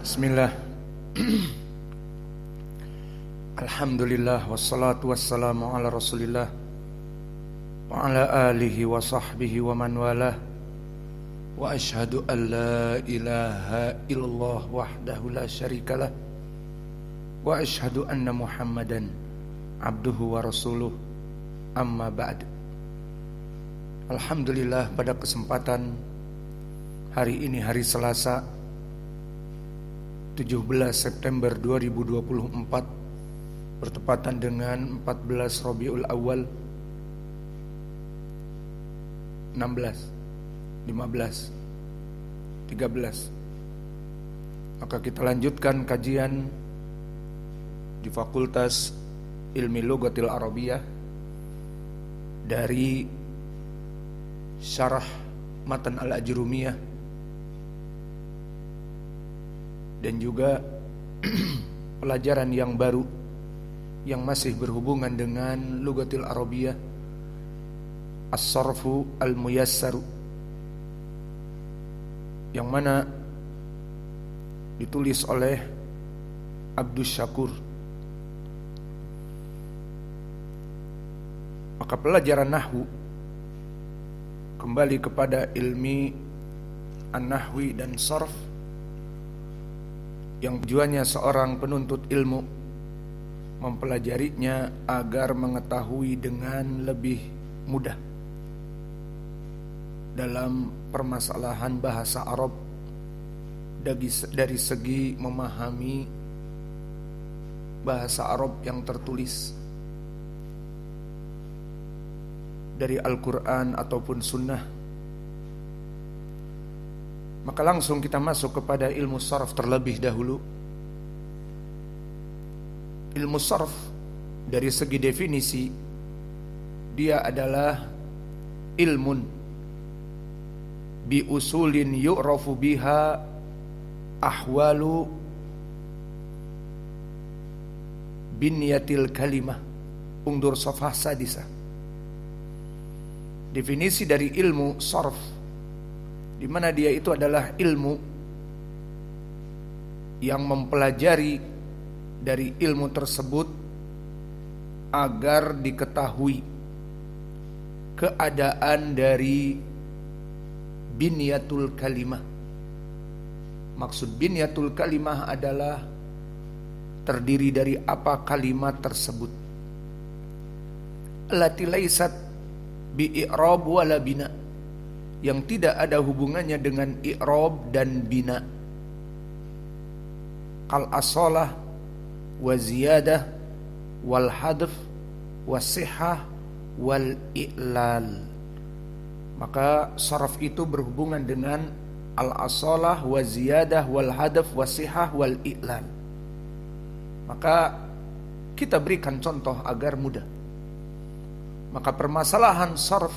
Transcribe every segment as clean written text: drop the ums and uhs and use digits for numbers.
Bismillah. Alhamdulillah wassalatu wassalamu ala Rasulillah wa ala alihi wa sahbihi wa man walah. Wa ashhadu an la ilaha illallah wahdahu la syarikalah wa ashhadu anna Muhammadan abduhu wa rasuluh. Amma ba'd. Alhamdulillah, pada kesempatan hari ini, hari Selasa 17 September 2024, bertepatan dengan 14 Rabiul Awal 16, 15, 13. Maka kita lanjutkan kajian di Fakultas Ilmi Lughatil Arabiyah dari Syarah Matan Al-Ajrumiyah, dan juga pelajaran yang baru yang masih berhubungan dengan Lughatil Arabiyah, As-Sarfu Al-Muyassaru, yang mana ditulis oleh Abdus Syakur. Maka pelajaran nahwu kembali kepada ilmi an-nahwi dan sarf, yang tujuannya seorang penuntut ilmu mempelajarinya agar mengetahui dengan lebih mudah dalam permasalahan bahasa Arab dari segi memahami bahasa Arab yang tertulis dari Al-Quran ataupun Sunnah. Maka langsung kita masuk kepada ilmu sarf terlebih dahulu. Ilmu sarf dari segi definisi, dia adalah ilmun bi usulin yu'rafu biha ahwalu binyatil kalimah. Ungdur safhah sadisah. Definisi dari ilmu sarf, di mana dia itu adalah ilmu yang mempelajari dari ilmu tersebut agar diketahui keadaan dari binyatul kalimah. Maksud binyatul kalimah adalah terdiri dari apa kalimat tersebut. Allati laysat bi i'rab wala bina, yang tidak ada hubungannya dengan i'rab dan bina. Kal asalah wa ziyadah wal hadf wasihah wal i'lal. Maka saraf itu berhubungan dengan al asalah wa ziyadah wal hadf wasihah wal i'lal. Maka kita berikan contoh agar mudah. Maka permasalahan sarf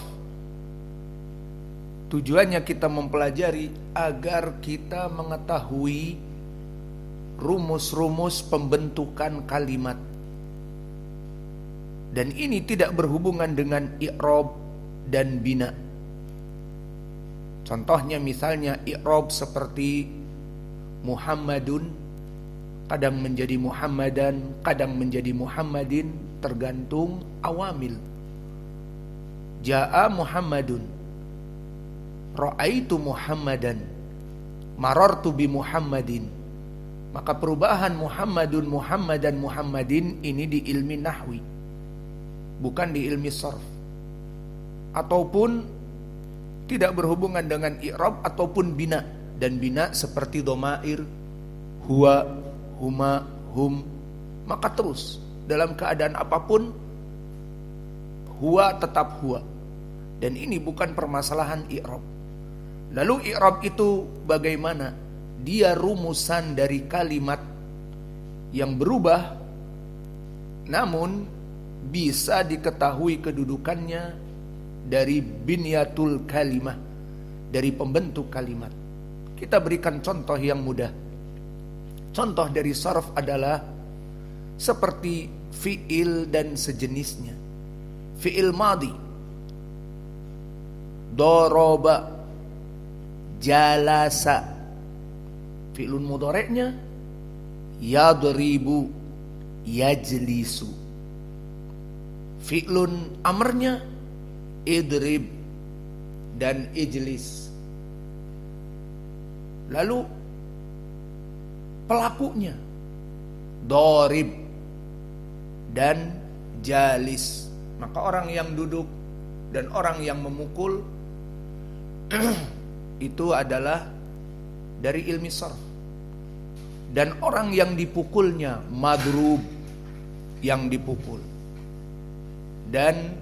tujuannya kita mempelajari agar kita mengetahui rumus-rumus pembentukan kalimat. Dan ini tidak berhubungan dengan i'rab dan bina. Contohnya misalnya i'rab seperti Muhammadun, kadang menjadi Muhammadan, kadang menjadi Muhammadin, tergantung awamil. Ja'a Muhammadun, ra'aitu Muhammadan, marartu bi Muhammadin. Maka perubahan Muhammadun, Muhammadan, Muhammadin ini di ilmi nahwi, bukan di ilmi sarf. Ataupun tidak berhubungan dengan i'rab ataupun bina. Dan bina seperti domair, huwa, huma, hum. Maka terus dalam keadaan apapun, huwa tetap huwa. Dan ini bukan permasalahan i'rab. Lalu i'rab itu bagaimana? Dia rumusan dari kalimat yang berubah, namun bisa diketahui kedudukannya dari binyatul kalimah, dari pembentuk kalimat. Kita berikan contoh yang mudah. Contoh dari sarf adalah seperti fi'il dan sejenisnya. Fi'il madhi, doroba, jalasa. Fi'lun mudhari'nya yadribu, yajlisu. Fi'lun amrnya idrib dan ijlis. Lalu pelakunya dorib dan jalis. Maka orang yang duduk dan orang yang memukul itu adalah dari ilmi sarf. Dan orang yang dipukulnya madrub, yang dipukul. Dan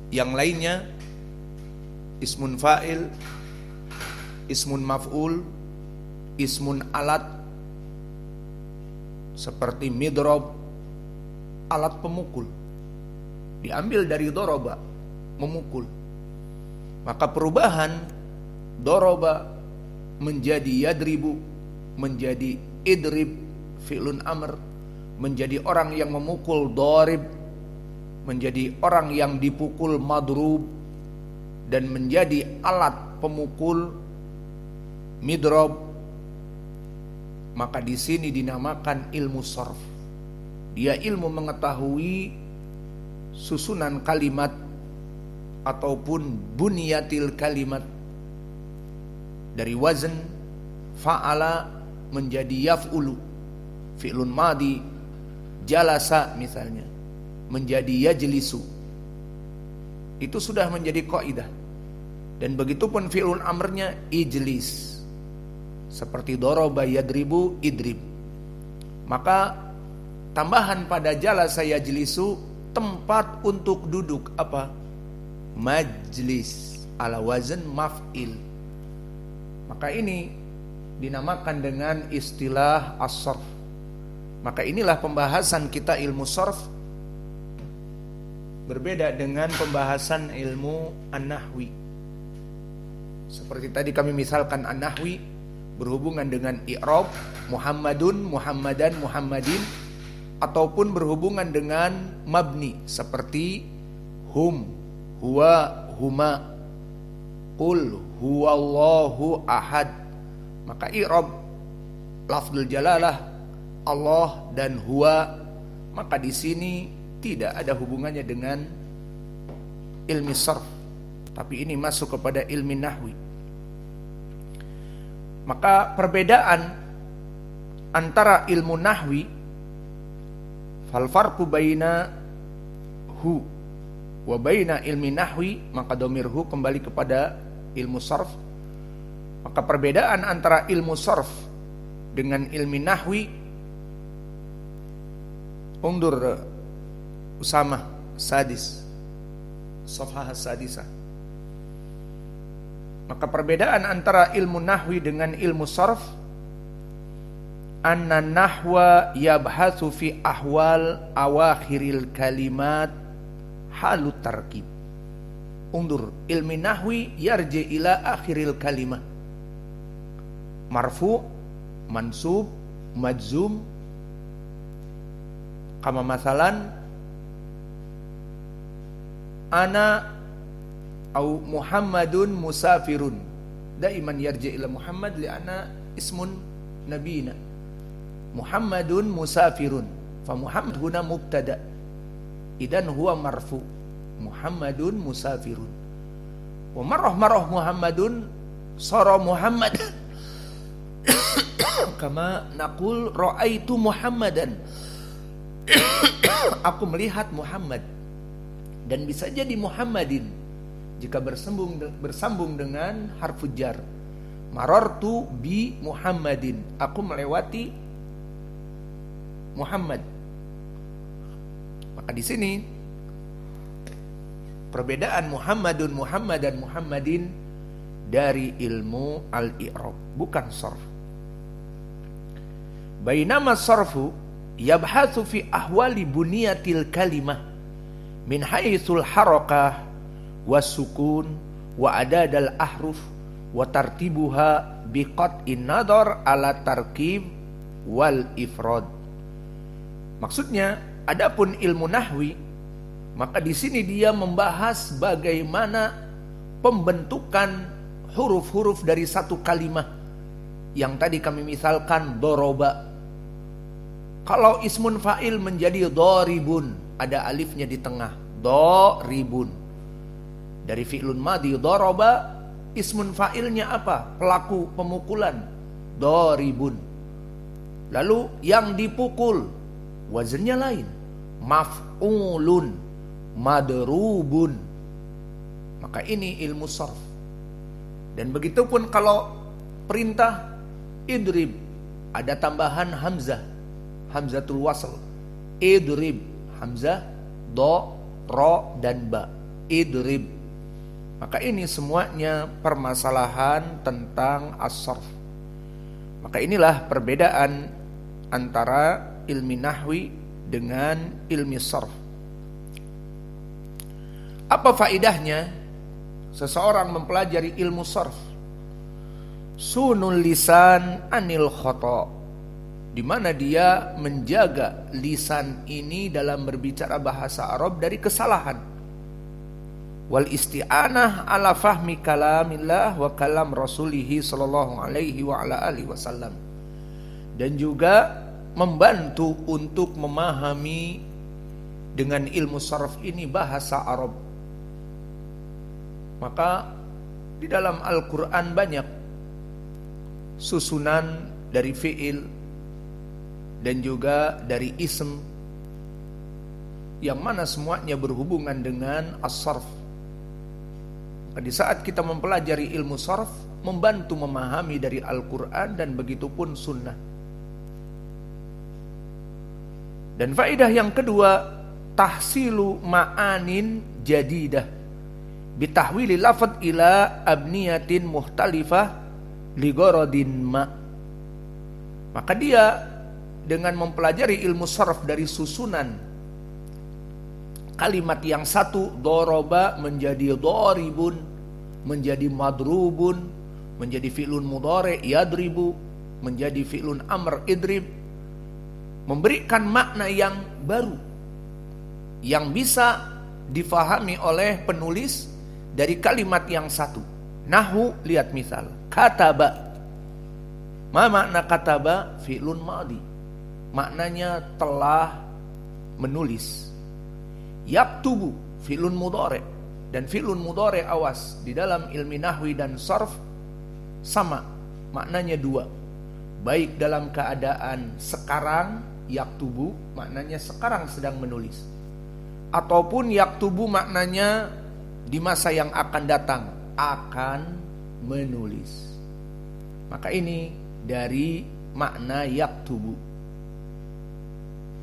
yang lainnya ismun fa'il, ismun maf'ul, ismun alat, seperti midrob, alat pemukul, diambil dari doroba, memukul. Maka perubahan doroba menjadi yadribu, menjadi idrib, fi'lun amr, menjadi orang yang memukul dorib, menjadi orang yang dipukul madrub, dan menjadi alat pemukul midrob. Maka di sini dinamakan ilmu sarf. Dia ilmu mengetahui susunan kalimat ataupun bunyatil kalimat, dari wazn fa'ala menjadi yaf'ulu, fi'lun madi, jalasa misalnya menjadi yajlisu. Itu sudah menjadi kaidah. Dan begitupun fi'lun amrnya ijlis, seperti doroba yadribu idrib. Maka tambahan pada jalasa yajlisu, tempat untuk duduk, apa? Majlis, ala wazn maf'il. Maka ini dinamakan dengan istilah as-sarf. Maka inilah pembahasan kita ilmu sarf, berbeda dengan pembahasan ilmu an-nahwi. Seperti tadi kami misalkan an-nahwi berhubungan dengan i'rab, Muhammadun, Muhammadan, Muhammadin, ataupun berhubungan dengan mabni seperti hum, huwa, huma, qul huwallahu ahad. Maka i'rab lafzul jalalah Allah dan huwa, maka di sini tidak ada hubungannya dengan ilmi sarf, tapi ini masuk kepada ilmi nahwi. Maka perbedaan antara ilmu nahwi, fal farqu baina hu wa baina ilmi nahwi, maka dhamirhu kembali kepada ilmu sarf. Maka perbedaan antara ilmu sarf dengan ilmi nahwi, undur Usamah sadis, safhah sadisah. Maka perbedaan antara ilmu nahwi dengan ilmu sarf, anna nahwa yabhatsu fi ahwal awakhiril kalimat halut tarkib. Undur ilmi nahwi yarji ila akhiril kalimah, marfu, mansub, majzum. Kama masalan ana au Muhammadun musafirun, daiman yarji ila Muhammad li'anna ismun nabiyina. Muhammadun musafirun, fa Muhammad huna mubtada, idan huwa marfu, Muhammadun musafirun. Wa marrah Muhammadun sara Muhammad kama naqul ra'aitu Muhammadan, aku melihat Muhammad. Dan bisa jadi Muhammadin jika bersambung dengan harfu jar. Marartu bi Muhammadin, aku melewati Muhammad. Maka di sini perbedaan Muhammadun, Muhammadan, Muhammadin dari ilmu al-i'rab, bukan sarf. Bainama sarfu yabhatsu fi ahwali buniyatil kalimah min haitsul harakah wasukun wa adadal ahruf wa tartibuha biqat'in nadar ala tarkib wal ifrad. Maksudnya, adapun ilmu nahwi, maka di sini dia membahas bagaimana pembentukan huruf-huruf dari satu kalimat Yang tadi kami misalkan doroba. Kalau ismun fa'il menjadi doribun, ada alifnya di tengah, doribun. Dari fi'lun madhi doroba, ismun fa'ilnya apa? Pelaku pemukulan, doribun. Lalu yang dipukul, wazannya lain, maf'ulun, madrubun. Maka ini ilmu sarf. Dan begitupun kalau perintah idrib, ada tambahan hamzah, hamzatul wasl. Idrib, hamzah, do, ro, dan ba. Idrib. Maka ini semuanya permasalahan tentang as-sarf. Maka inilah perbedaan antara ilmi nahwi dengan ilmi sarf. Apa faedahnya seseorang mempelajari ilmu sarf? Sunul lisan anil khata', di mana dia menjaga lisan ini dalam berbicara bahasa Arab dari kesalahan. Wal isti'anah ala fahmi kalamillah wa kalam rasulih sallallahu alaihi wa ala alihi wasallam. Dan juga membantu untuk memahami dengan ilmu sarf ini bahasa Arab. Maka di dalam Al-Quran banyak susunan dari fi'il dan juga dari ism yang mana semuanya berhubungan dengan as-sarf. Di saat kita mempelajari ilmu sarf, membantu memahami dari Al-Quran dan begitupun sunnah. Dan faedah yang kedua, tahsilu ma'anin jadidah bitahwili lafad ila abniyatin muhtalifah ligorodin ma. Maka dia dengan mempelajari ilmu sarf dari susunan kalimat yang satu, doroba menjadi doribun, menjadi madrubun, menjadi fi'lun mudhari yadribu, menjadi fi'lun amr idrib, memberikan makna yang baru yang bisa difahami oleh penulis dari kalimat yang satu. Nahu, lihat misal kataba. Ma makna kataba? Fi'lun madhi, maknanya telah menulis. Yaktubu, fi'lun mudhari. Dan fi'lun mudhari, awas, di dalam ilmi nahwi dan sarf sama, maknanya dua. Baik dalam keadaan sekarang, yaktubu maknanya sekarang sedang menulis, ataupun yaktubu maknanya di masa yang akan datang akan menulis. Maka ini dari makna yaktubu.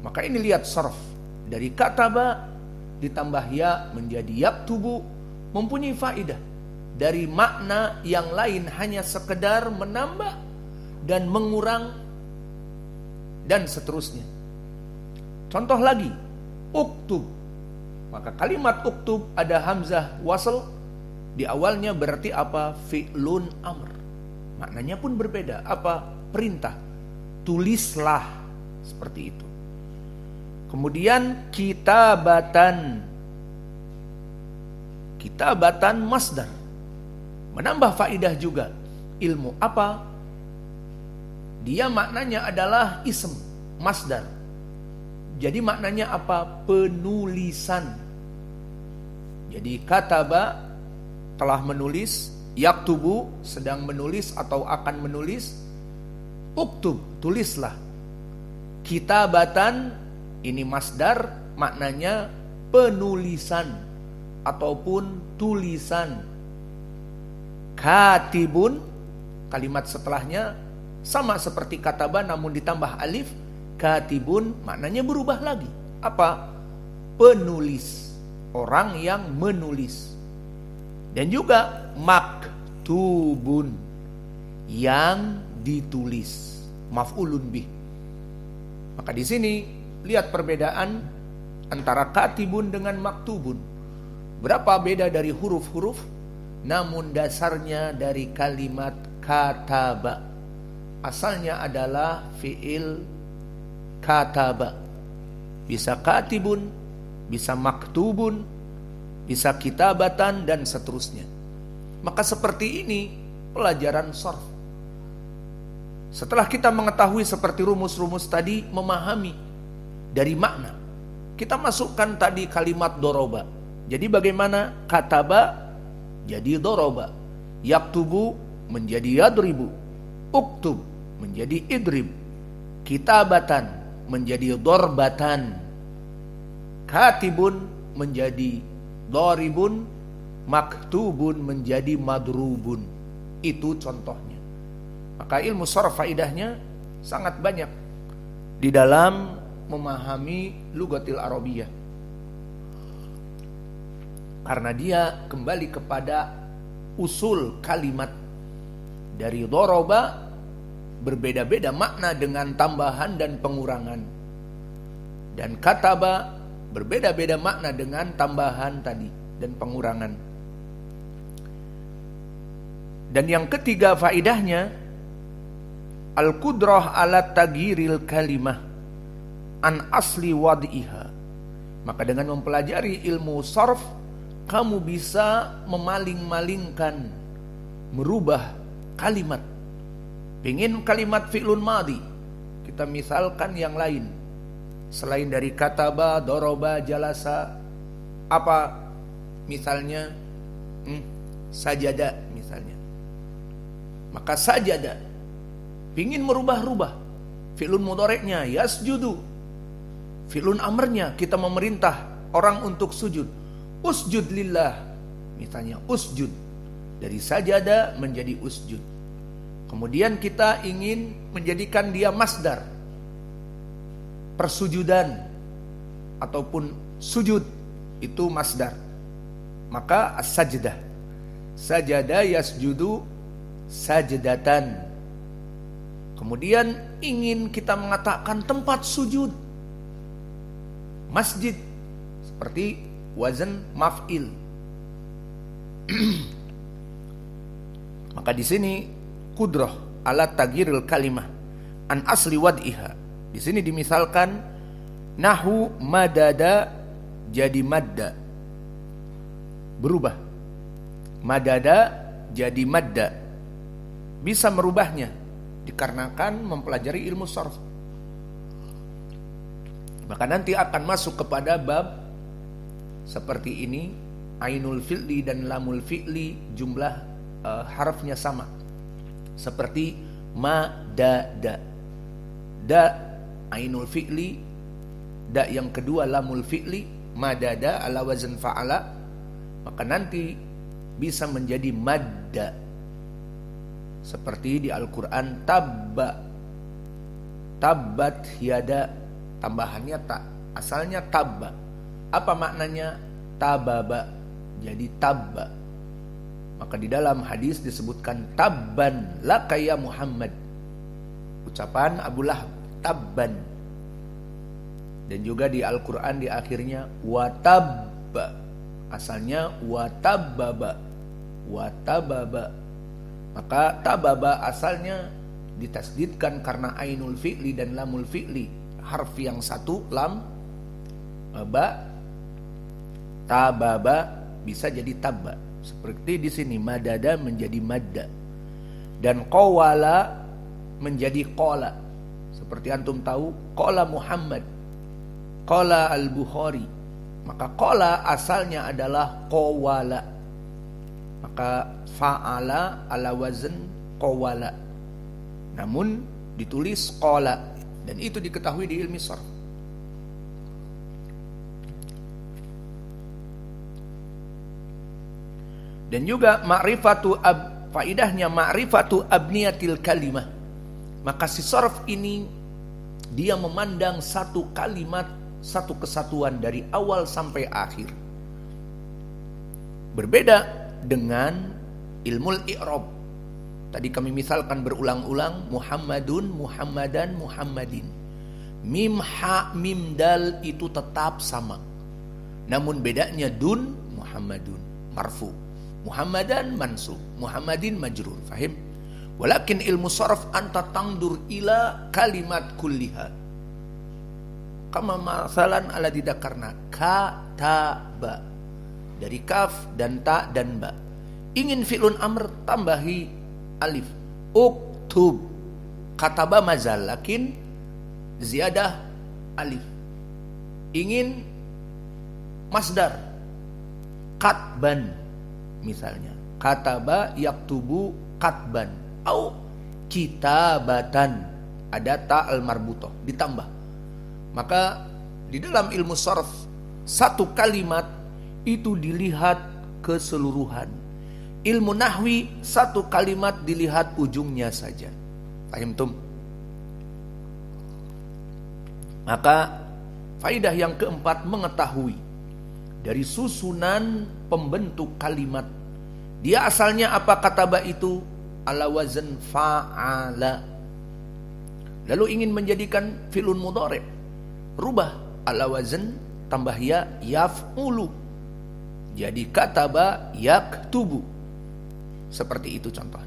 Maka ini lihat sarf, dari kataba ditambah ya menjadi yaktubu, mempunyai faedah dari makna yang lain hanya sekedar menambah dan mengurang dan seterusnya. Contoh lagi, uktub. Maka kalimat uktub ada hamzah wasl di awalnya, berarti apa? Fi'lun amr. Maknanya pun berbeda. Apa? Perintah. Tulislah, seperti itu. Kemudian kitabatan. Kitabatan masdar, menambah faedah juga. Ilmu apa? Dia maknanya adalah ism, masdar. Jadi maknanya apa? Penulisan. Jadi kataba telah menulis, yaktubu sedang menulis atau akan menulis, uktub tulislah. Kitabatan ini masdar, maknanya penulisan ataupun tulisan. Katibun, kalimat setelahnya sama seperti kataba namun ditambah alif. Katibun maknanya berubah lagi. Apa? Penulis, orang yang menulis. Dan juga maktubun, yang ditulis, maf'ulun bih. Maka di sini lihat perbedaan antara katibun dengan maktubun. Berapa beda dari huruf-huruf, namun dasarnya dari kalimat kataba. Asalnya adalah fi'il kataba. Bisa katibun, bisa maktubun, bisa kitabatan, dan seterusnya. Maka seperti ini pelajaran sarf. Setelah kita mengetahui seperti rumus-rumus tadi, memahami dari makna, kita masukkan tadi kalimat doroba. Jadi bagaimana? Kataba jadi doroba, yaktubu menjadi yadribu, uktub menjadi idrib, kitabatan menjadi dorbatan, katibun menjadi doribun, maktubun menjadi madrubun. Itu contohnya. Maka ilmu sharaf faidahnya sangat banyak di dalam memahami lugatil arabiyah, karena dia kembali kepada usul kalimat. Dari doroba berbeda-beda makna dengan tambahan dan pengurangan, dan kataba berbeda-beda makna dengan tambahan tadi dan pengurangan. Dan yang ketiga faidahnya, al-qudrah ala taghyiril kalimah an asli wad'iha. Maka dengan mempelajari ilmu sarf, kamu bisa memaling-malingkan, merubah kalimat. Pengen kalimat fi'lun madhi, kita misalkan yang lain selain dari kataba, doroba, jalasa, apa misalnya, sajada misalnya. Maka sajada pingin merubah-rubah fi'lun mudhari'nya yasjudu, fi'lun amrnya kita memerintah orang untuk sujud, usjud lillah misalnya, usjud dari sajada menjadi usjud. Kemudian kita ingin menjadikan dia masdar, persujudan ataupun sujud itu masdar, maka as-sajdah, sajada yasjudu sajdatan. Kemudian ingin kita mengatakan tempat sujud, masjid, seperti wazan maf'il. Maka di sini kudrah ala taghyiril kalimah an asli wad'iha. Di sini dimisalkan nahu madada jadi madda, berubah. Madada jadi madda, bisa merubahnya dikarenakan mempelajari ilmu sarf. Maka nanti akan masuk kepada bab seperti ini, ainul fi'li dan lamul fi'li jumlah harafnya sama. Seperti madada, da ainul fi'li, da yang kedua lamul fi'li, madada ala wazn fa'ala, maka nanti bisa menjadi madda. Seperti di Al-Quran tabba, tabbat yada, tambahannya tak, asalnya tabba. Apa maknanya? Tababa, jadi tabba. Maka di dalam hadis disebutkan tabban laka ya Muhammad, ucapan Abu Lahab, tabban. Dan juga di Al-Quran di akhirnya watabba, asalnya watabbaba, watababa. Maka tababa asalnya ditasdidkan karena ainul fi'li dan lamul fi'li, harf yang satu lam, ba, tababa bisa jadi tabba. Seperti di sini madada menjadi madda, dan qawala menjadi qala. Seperti antum tahu qala Muhammad, qala Al-Bukhari, maka qala asalnya adalah qawala, maka fa'ala ala wazn qawala, namun ditulis qala, dan itu diketahui di ilmu sarf. Dan juga faidahnya ma'rifatu abniyatil kalimah. Maka si sarf ini dia memandang satu kalimat, satu kesatuan dari awal sampai akhir. Berbeda dengan ilmu i'rab. Tadi kami misalkan berulang-ulang Muhammadun, Muhammadan, Muhammadin. Mim, ha, mim, dal itu tetap sama. Namun bedanya dun, Muhammadun, marfu. Muhammadan mansub, Muhammadin majrur. Fahim? Walakin ilmu saraf anta tangdur ila kalimat kulliha. Kama masalan ala didakarna kataba, dari kaf dan ta dan ba. Ingin fi'lun amr tambahi alif. Uktub, kataba mazal, lakin ziyadah alif. Ingin masdar katban misalnya, kataba yaktubu katban, au kitabatan, ada ta al marbutoh ditambah. Maka di dalam ilmu sharaf satu kalimat itu dilihat keseluruhan. Ilmu nahwi satu kalimat dilihat ujungnya saja. Paham tum? Maka faidah yang keempat, mengetahui dari susunan pembentuk kalimat. Dia asalnya apa? Kataba itu ala wazn fa'ala. Lalu ingin menjadikan fi'lun mudhari', rubah ala wazn tambah ya yaf'ulu. Jadi kataba yaktubu. Seperti itu contoh.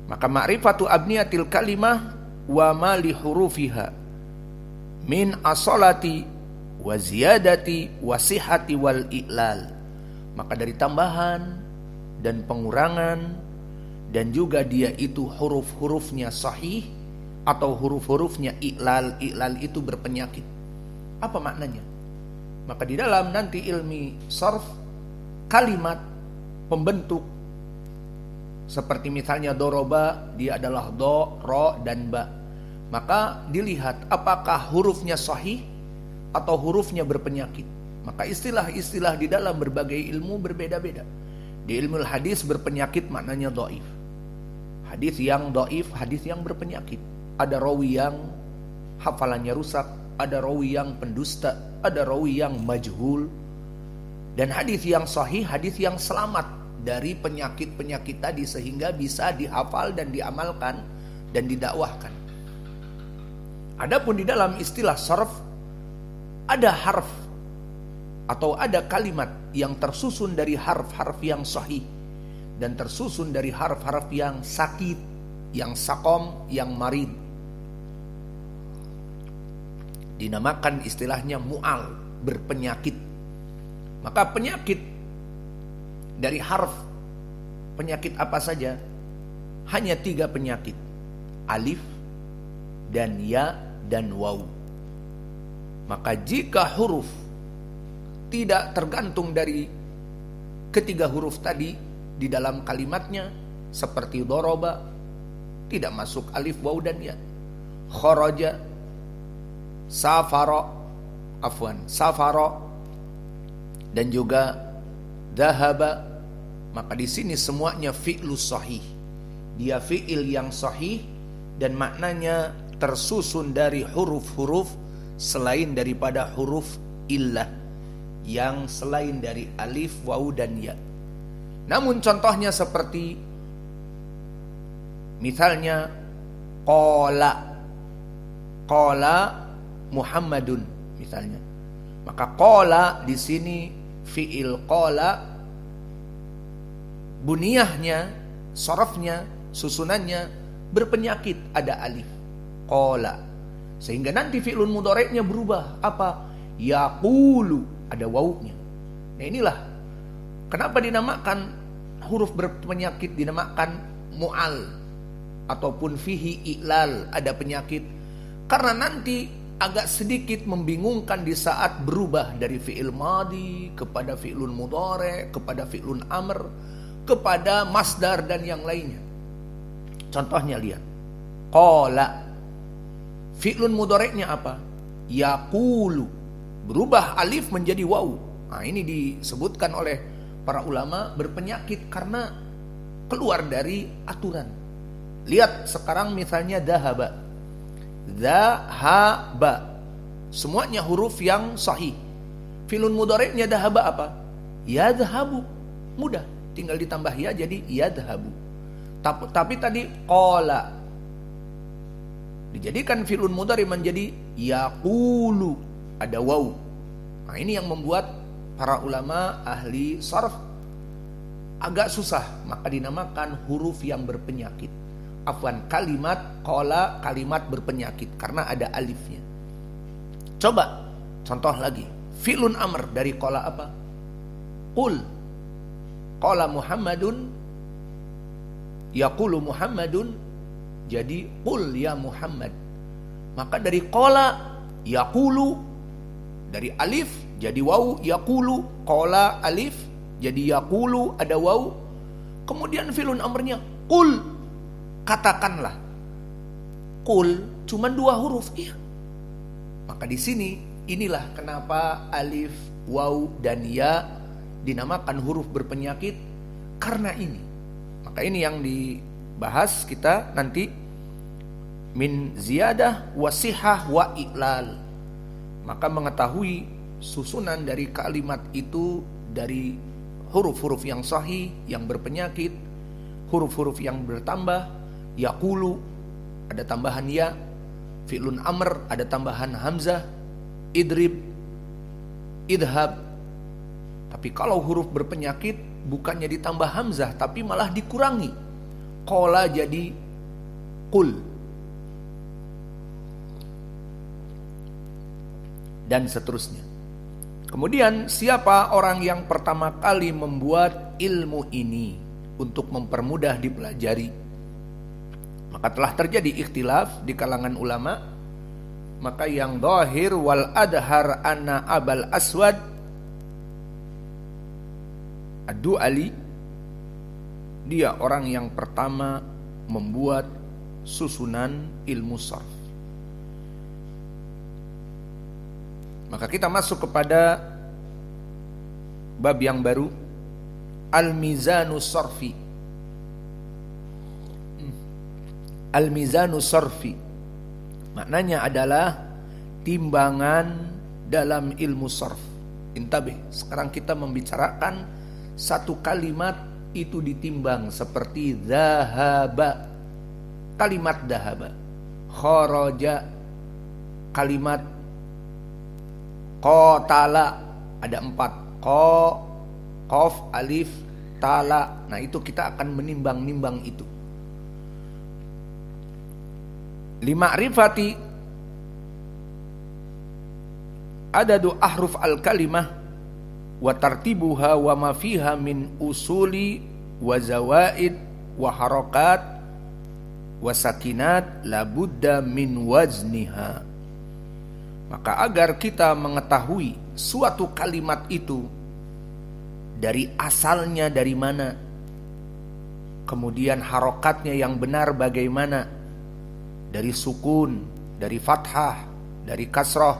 Maka ma'rifatu abniyatil kalimah wa ma li hurufiha min asolati wa ziyadati wa sihati wal i'lal. Maka dari tambahan dan pengurangan, dan juga dia itu huruf-hurufnya sahih atau huruf-hurufnya i'lal. I'lal itu berpenyakit. Apa maknanya? Maka di dalam nanti ilmi sarf, kalimat pembentuk seperti misalnya doroba, dia adalah do, ro, dan ba. Maka dilihat apakah hurufnya sahih atau hurufnya berpenyakit. Maka istilah-istilah di dalam berbagai ilmu berbeda-beda. Di ilmu hadis berpenyakit maknanya dhaif. Hadis yang dhaif, hadis yang berpenyakit. Ada rawi yang hafalannya rusak, ada rawi yang pendusta, ada rawi yang majhul. Dan hadis yang sahih, hadis yang selamat dari penyakit-penyakit tadi sehingga bisa dihafal dan diamalkan dan didakwahkan. Adapun di dalam istilah sarf, ada harf atau ada kalimat yang tersusun dari harf-harf yang sahih dan tersusun dari harf-harf yang sakit, yang sakom, yang marid. Dinamakan istilahnya mu'al, berpenyakit. Maka penyakit dari harf, penyakit apa saja? Hanya 3 penyakit. Alif dan ya dan waw. Maka jika huruf tidak tergantung dari ketiga huruf tadi di dalam kalimatnya, seperti doroba, tidak masuk alif, waw, dan ya. Kharaja, safaro, dan juga dhahaba. Maka di sini semuanya fi'lus sahih. Dia fi'il yang sahih dan maknanya tersusun dari huruf-huruf selain daripada huruf illah, yang selain dari alif, waw, dan ya. Namun contohnya seperti misalnya qala Muhammadun misalnya. Maka qala di sini fi'il qala, buniyahnya, sorofnya, susunannya berpenyakit, ada alif, qala. Sehingga nanti fi'lun mudhari'nya berubah, apa? Yaqulu, ada wawunya. Nah inilah kenapa dinamakan huruf berpenyakit dinamakan mu'al ataupun fihi i'lal, ada penyakit. Karena nanti agak sedikit membingungkan di saat berubah dari fi'il madi kepada fi'lun mudhari', kepada fi'lun amr, kepada masdar dan yang lainnya. Contohnya lihat, qala, fi'lun mudhari'nya apa? Yaqulu, berubah alif menjadi waw. Nah ini disebutkan oleh para ulama berpenyakit karena keluar dari aturan. Lihat sekarang misalnya dahaba, dhahaba, semuanya huruf yang sahih. Fi'lun mudhari'nya dahaba apa? Yadhabu, mudah, tinggal ditambah ya jadi yadhabu. Tapi tadi qala dijadikan fi'lun mudhari' menjadi yaqulu, ada waw. Nah ini yang membuat para ulama ahli sarf agak susah, maka dinamakan huruf yang berpenyakit. Kalimat qala, kalimat berpenyakit karena ada alifnya. Coba contoh lagi, fi'lun amr dari qala apa? Qul, qala Muhammadun, yaqulu Muhammadun, jadi qul ya Muhammad. Maka dari qala yaqulu, dari alif jadi waw yaqulu, qala alif jadi yaqulu ada waw. Kemudian fi'lun amrnya qul, katakanlah. Qul cuma 2 huruf, iya. Maka di sini inilah kenapa alif, waw dan ya dinamakan huruf berpenyakit karena ini. Maka ini yang dibahas kita nanti, min ziyadah wasihah wa iqlal. Maka mengetahui susunan dari kalimat itu dari huruf-huruf yang sahih, yang berpenyakit, huruf-huruf yang bertambah, yaqulu ada tambahan ya, fi'lun amr ada tambahan hamzah, idrib, idhab. Tapi kalau huruf berpenyakit bukannya ditambah hamzah tapi malah dikurangi, qala jadi qul, dan seterusnya. Kemudian siapa orang yang pertama kali membuat ilmu ini untuk mempermudah dipelajari? Maka telah terjadi ikhtilaf di kalangan ulama. Maka yang dhahir wal adhar anna Abul Aswad Ad-Du'ali, dia orang yang pertama membuat susunan ilmu sarf. Maka kita masuk kepada bab yang baru, Al-Mizanu Sarfi. Al-Mizanu Sarfi maknanya adalah timbangan dalam ilmu sarf. Intabih, sekarang kita membicarakan satu kalimat itu ditimbang seperti dhahaba, kalimat dhahaba, kharaja, kalimat qatala ada 4, qaf, alif, tala. Nah itu kita akan menimbang-nimbang itu. Lima'rifati adadu ahruf al-kalimah wa tartibuha wa ma fiha min usuli wa zawaid wa harakat wa sakinat labudda min wazniha. Maka agar kita mengetahui suatu kalimat itu dari asalnya dari mana, kemudian harokatnya yang benar bagaimana, dari sukun, dari fathah, dari kasrah,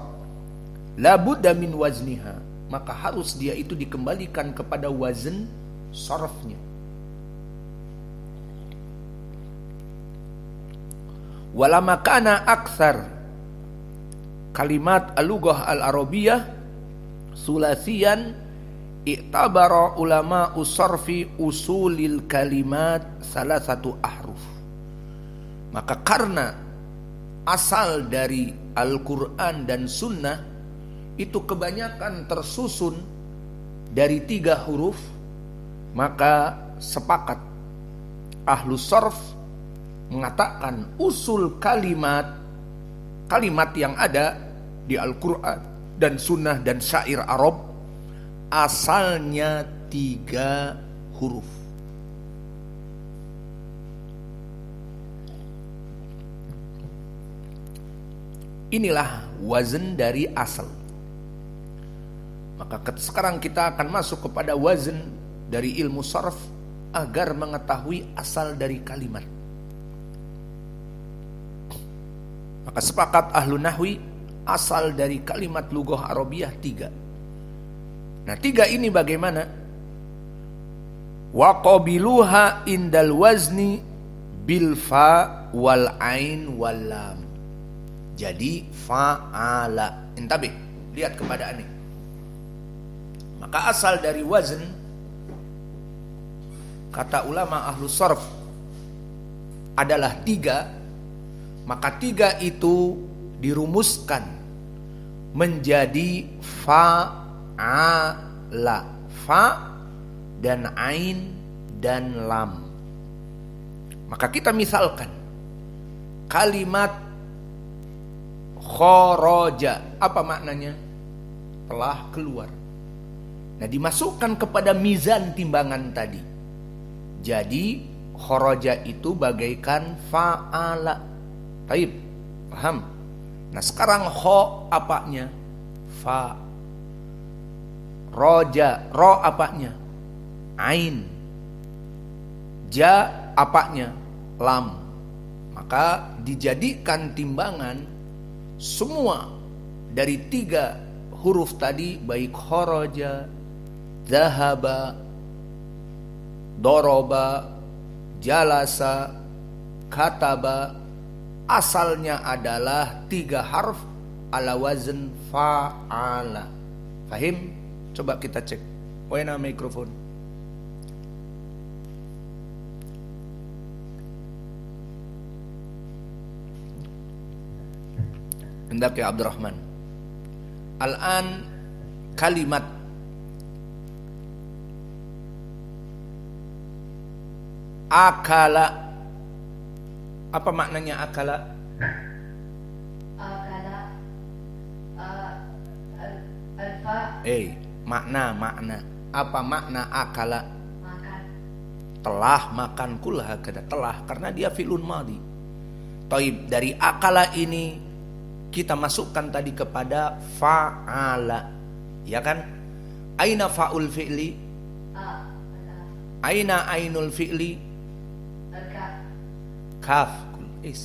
labudda min wazniha, maka harus dia itu dikembalikan kepada wazn sarfnya. Walama kana aktsar kalimat al-lughah al-arabiyah sulasiyan i'tabara ulama usarfi usulil kalimat salah satu ahruf. Maka karena asal dari Al-Quran dan Sunnah itu kebanyakan tersusun dari 3 huruf, maka sepakat ahlus sarf mengatakan usul kalimat yang ada di Al-Quran dan Sunnah dan syair Arab asalnya 3 huruf. Inilah wazn dari asal. Maka sekarang kita akan masuk kepada wazn dari ilmu sarf agar mengetahui asal dari kalimat. Maka sepakat ahlu nahwi asal dari kalimat lughah arabiyah 3. Nah 3 ini bagaimana? Wa qabiluha indal wazni bil fa wal ain wal lam. Jadi fa'ala. Intabih, lihat kepada ini. Maka asal dari wazn, kata ulama ahlu sarf, adalah 3. Maka 3 itu dirumuskan menjadi fa'ala, fa dan ain dan lam. Maka kita misalkan kalimat kharaja, apa maknanya? Telah keluar. Nah dimasukkan kepada mizan timbangan tadi. Jadi kharaja itu bagaikan fa'ala. Baik, paham? Nah sekarang kho apanya? Fa. Roja, ro apanya? Ain. Ja apanya? Lam. Maka dijadikan timbangan semua dari 3 huruf tadi, baik kharaja, zahaba, doroba, jalasa, kataba, asalnya adalah 3 harf ala wazn fa'ala. Fahim? Coba kita cek. Wena mikrofon. Hendak ya Abdurrahman. Al-an kalimat akala. Apa maknanya akala? Akala alfa. Makna. Apa makna akala? Makan. Telah makan, kul hakada, telah, karena dia fi'lun madhi. Taib, dari akala ini kita masukkan tadi kepada fa'ala. Ya kan? Aina fa'ul fi'li? Aina ainul fi'li? Kaf.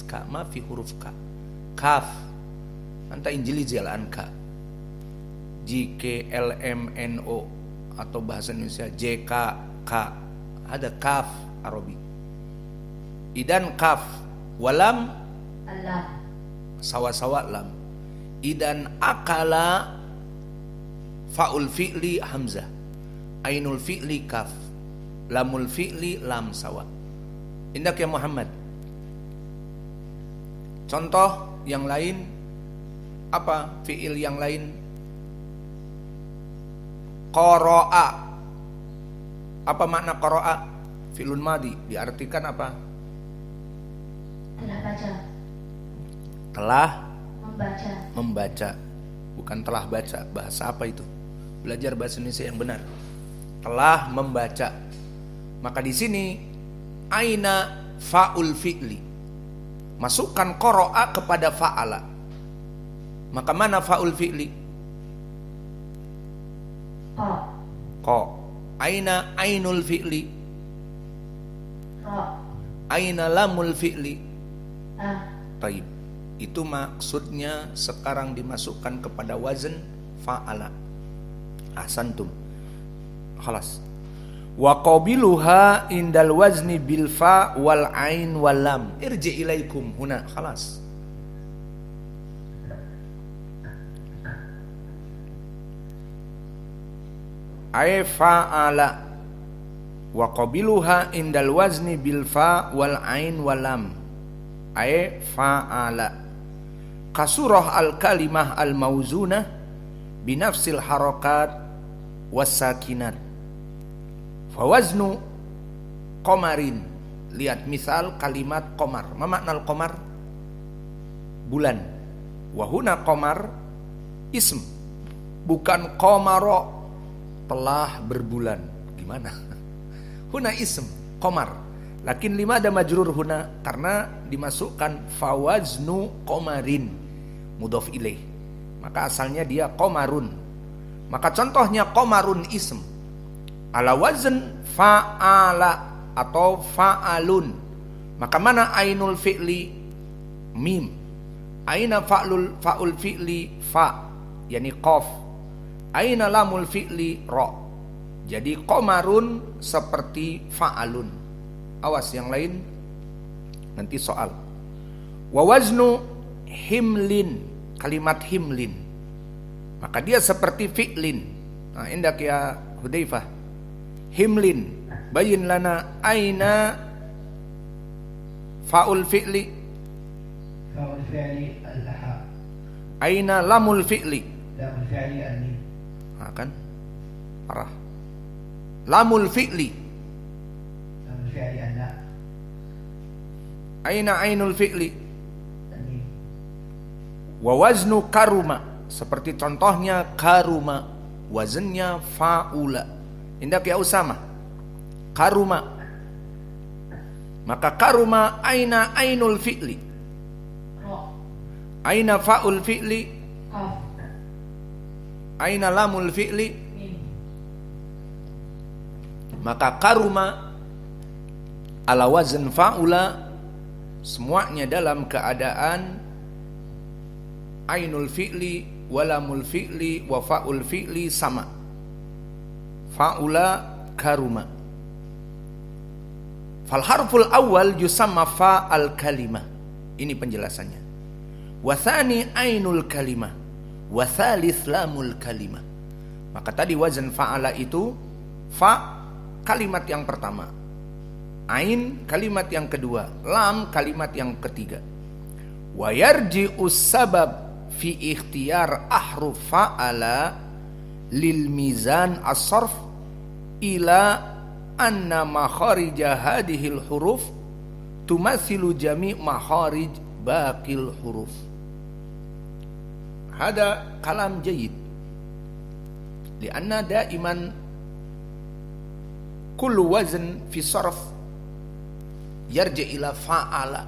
Ka ma fi huruf ka. Kaf. Anta injilizi al-an ka. JKLMNO atau bahasa Indonesia JKK. Ada kaf Arabi. Idan kaf walam Allah. Sawa-sawa lam. Idan akala fa'ul fi'li hamzah. Ainul fi'li kaf. Lamul fi'li lam sawa. Indak ya Muhammad. Contoh yang lain apa? Fi'il yang lain. Qara'a. Apa makna qara'a? Fi'lun madhi, diartikan apa? Telah baca. Telah membaca. Bukan telah baca. Bahasa apa itu? Belajar bahasa Indonesia yang benar. Telah membaca. Maka di sini aina fa'ul fi'li. Masukkan qara'a kepada fa'ala. Maka mana fa'ul fi'li? Qa. Aina ainul fi'li? Ra. Aina lamul fi'li? Taib. Itu maksudnya sekarang dimasukkan kepada wazn fa'ala. Ahsantum. Khalas. Wa qabiluha indal wazni bil fa wal ain wal lam. Irji ilaikum huna. Khalas. Ay fa'ala wa qabiluha indal wazni bil fa wal ain wal lam. Ay fa'ala. Kasurah al kalimah al mauzunah binafsil harakat was sakinat. Fawaznu qamarin. Lihat misal kalimat qamar. Ma makna al-qamar? Bulan. Wa huna qamar ism. Bukan qamara, telah berbulan. Gimana? Huna ism, qamar. Lakin lima ada majrur huna karena dimasukkan fawaznu qamarin mudhaf ilaih. Maka asalnya dia qamarun. Maka contohnya qamarun ism ala wazn fa'ala atau fa'alun. Maka mana ainul fi'li? Mim. Aina fa'ul fi'li? Fa, yani qaf. Aina lamul fi'li? Ra. Jadi qamarun seperti fa'alun. Awas yang lain nanti soal. Wa waznu himlin, kalimat himlin. Maka dia seperti fi'lin. Nah, indak ya Hudzaifah. Himlin, bayin lana aina fa'ul fi'li? Fa'ul fi'li al-ha. Aina lamul fi'li? Lamul fi'li al-mim. Kan? Parah. Lamul fi'li? Lamul fi'li al-la. Aina ainul fi'li? Al-mim. Wa waznu karuma, seperti contohnya karuma, wazennya fa'ula. Indak ya Usama. Karuma. Maka karuma aina ainul fi'li. Ro. Aina fa'ul fi'li. Kaf. Aina lamul fi'li. Mim. Maka karuma ala wazn fa'ula, semuanya dalam keadaan ainul fi'li, walamul fi'li, wa fa'ul fi'li sama. Fa'ula karuma. Fal harful awal yusamma fa'al kalimah. Ini penjelasannya. Wa thani ainul kalimah, wa thalith lamul kalimah. Maka tadi wazn fa'ala itu fa kalimat yang pertama, ain kalimat yang kedua, lam kalimat yang ketiga. Wa yarji'us sabab fi ikhtiyar ahruf fa'ala lil mizan as-sarf ila anna makharija hadhil huruf tumathilu jami' makharij baqil huruf. Hada kalam jayyid lianna daiman kullu wazn fi sarf yarji ila fa'ala.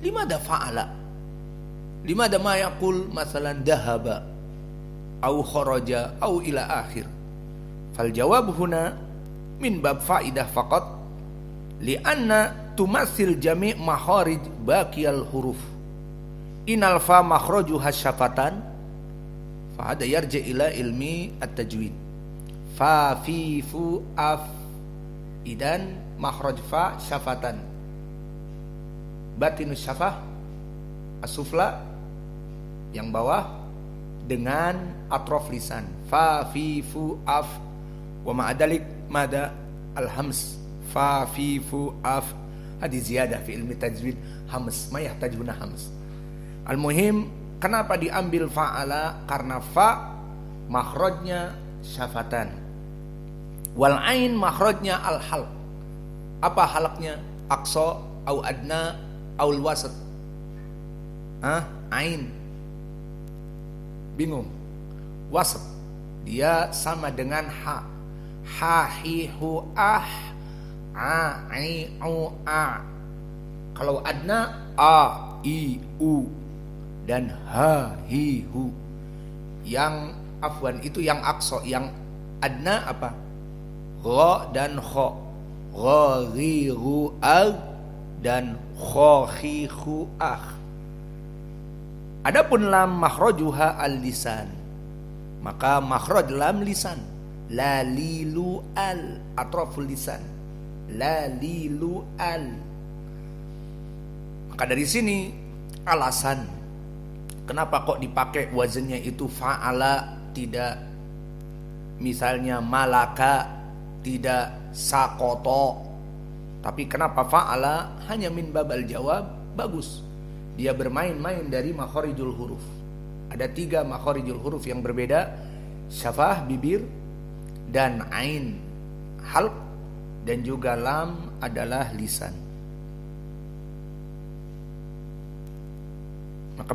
Limada fa'ala? Limada ma yaqul masalan dahaba au kharaja au ila akhir. Fal jawab huna min bab faidah faqat lianna tumathil jami' makharij baqiyal huruf. Inal fa makhrajuha syafatan fa hada yarji ila ilmi at-tajwid. Fa fi fu af idan makhraj fa syafatan. Batinus syafah as-sufla yang bawah dengan atrof lisan. Fa fi fu af wa ma'adalik mada al-hams. Fa fi fu af hadi ziyadah fi ilmi tajwid hams ma yahtajuna hams. Al-muhim, kenapa diambil fa'ala? Karena fa makhrajnya syafatan, wal ain makhrajnya al-halq. Apa halqnya? Aqsa au adna au al-wasat. Ain bingung. Wasat dia sama dengan ha. Ha hi hu ah, a i u a. Kalau adna a i u dan ha hi hu. Yang afwan itu yang aqsa, yang adna apa? Gha dan kha. Gha ghi ru al dan kha khi khu ah. Adapun lam makhrajuha al-lisan. Maka makhraj lam lisan. La lilu al atraful lisan. La lilu al. Maka dari sini alasan kenapa kok dipakai wazannya itu fa'ala, tidak misalnya malaka, tidak sakoto. Tapi kenapa fa'ala? Hanya min babal jawab. Bagus, dia bermain-main dari makharijul huruf. Ada 3 makharijul huruf yang berbeda, syafah bibir, dan ain halq, dan juga lam adalah lisan. Maka